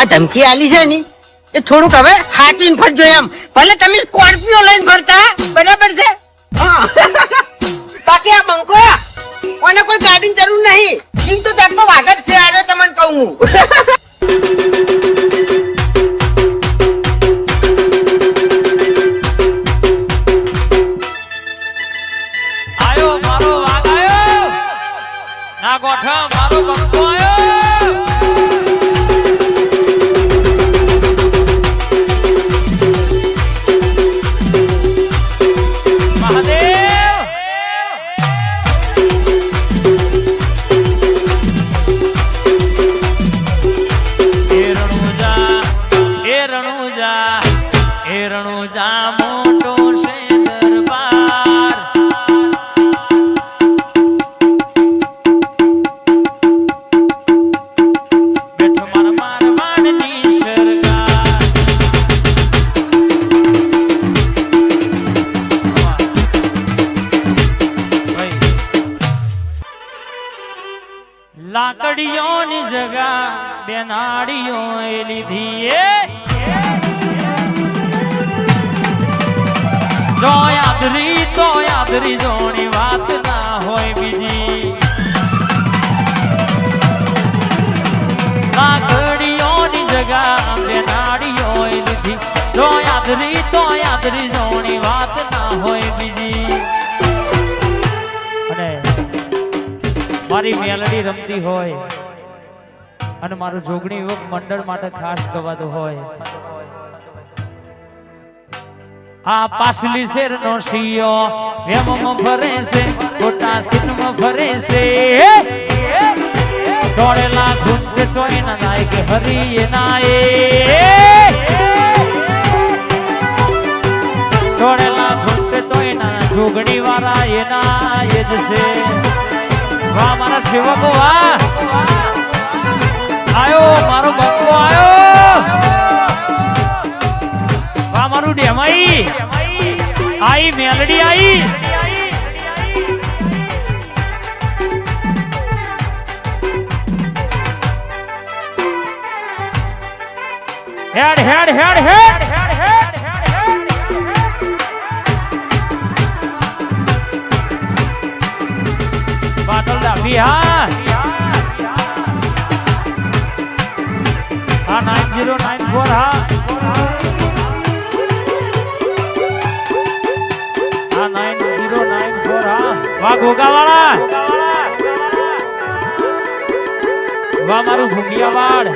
આ ધમકી આલી છે ને એ થોડુંક હવે હાચવીને ફરજો એમ. ભલે તમે સ્કોર્પિયો લઈને ફરતા બરાબર છે બાકી આ બંકો કોને કોઈ ગાડીની જરૂર નહીં. જીવ તો તાર તો વાઘ જ છે. આરે તમને કહું હું આયો મારો વાઘ આયો ના ગોઠા મારો બંકો આયો. મહાદેવ એ રણુજા મોટો છે દરબાર. બેઠો મારા મારવાડની સરકાર. લાકડીઓની જગા બેનાડીઓ લીધી એ જો યાદરી જોની વાત ના હોય બીજી. લાકડીઓની જગા બેનાડીઓ લીધી જો યાદરી જોની વાત ના હોય બીજી. અને મારી મેલડી રમતી હોય અને મારું જોગણી યુવક મંડળ માટે ખાસ ગવાતું હોય. આ પાછલી શેર નો શિયો વેમમાં ફરે છે ગોટા સિનમાં ફરે છે. ચોળેલા ગુંજ ચોઈ ના નાય કે હરી નાય. ચોળેલા ગુંજ ચોઈ ના જોગણી વાળા એના એ જ છે. વાહ મારા સેવકો વાહ આયો મારો બંકો આયો. વાહ મારું ડેમાઈ આઈ મેલડી આઈ. હેડ હેડ હેડ હેડ બાટલ ડાબી હા 9094 હા 9094 હા. વાહ ગોગાવાળા વાહ મારું ભૂંડિયાવાડ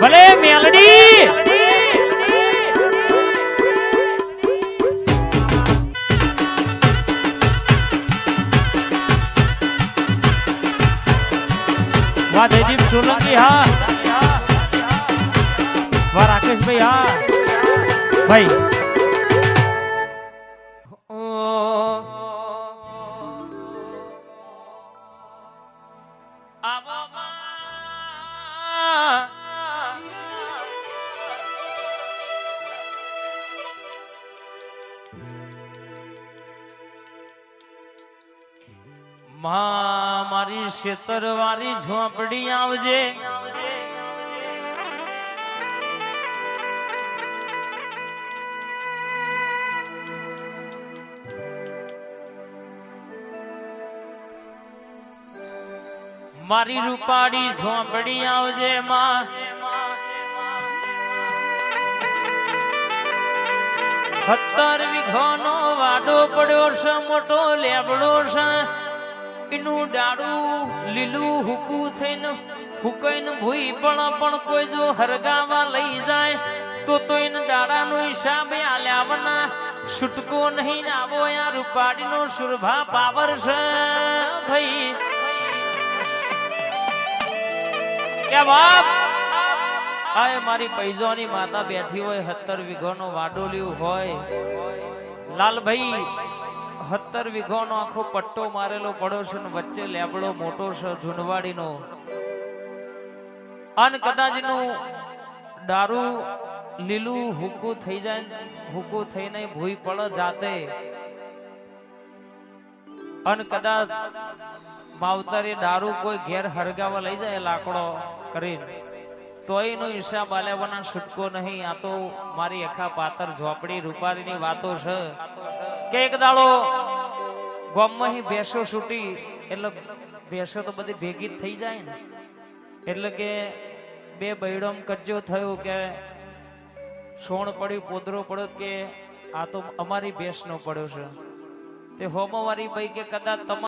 ભલે મેલડી. વાહ જયદીપ સોલંકી હા વાહ રાકેશભાઈ હા ભાઈ. મારી શેતરવારી ઝોપડી આવજે. મારી રૂપાડી ઝોપડી આવજે માં. 17 વીઘાનો વાડો પડ્યો છે મોટો લેબડો છે. એનું ડાળું લીલું હુકું થઈને હુકાઈને ભૂઈ પણ કોઈ જો હરગાવા લઈ જાય તો એને ડાળાનો હિસાબ આલ્યા વના છૂટકો નહીં. આવો યાર રૂપાડીનો સુરભા પાવર છે ભાઈ. કે બાપ આય મારી પૈજોની માતા બેઠી હોય 17 વીઘાનો વાડોલ્યું હોય. લાલભાઈ 17 વીઘાનો આખો પટ્ટો મારેલો પડ્યો છે ને વચ્ચે લેબડો મોટો છે જુનવાડીનો. અન કદાચ નું દારૂ લીલું હુકું થઈ જાય હુકું થઈને ભૂઈ પડે જાતે. અન કદાચ માવતરે દારૂ કોઈ ઘેર હરગાવા લઈ જાય લાકડો કરીને તોય નો હિસાબ આલેવાના છૂટકો નહીં. આ તો મારી આખા પાતર ઝોપડી રૂપારીની વાતો છે કે એક દાડો ગામમાં હી ભેંસો છૂટી એટલે ભેંસો તો બધી ભેગી જ થઈ જાય ને એટલે કે બે બૈડોમ કજ્જો થયો કે સોણ પડ્યું પોદરો પડ્યો કે આ તો અમારી ભેંસ નો પડ્યો છે તે હોમવારી ભાઈ કે કદાચ તમારે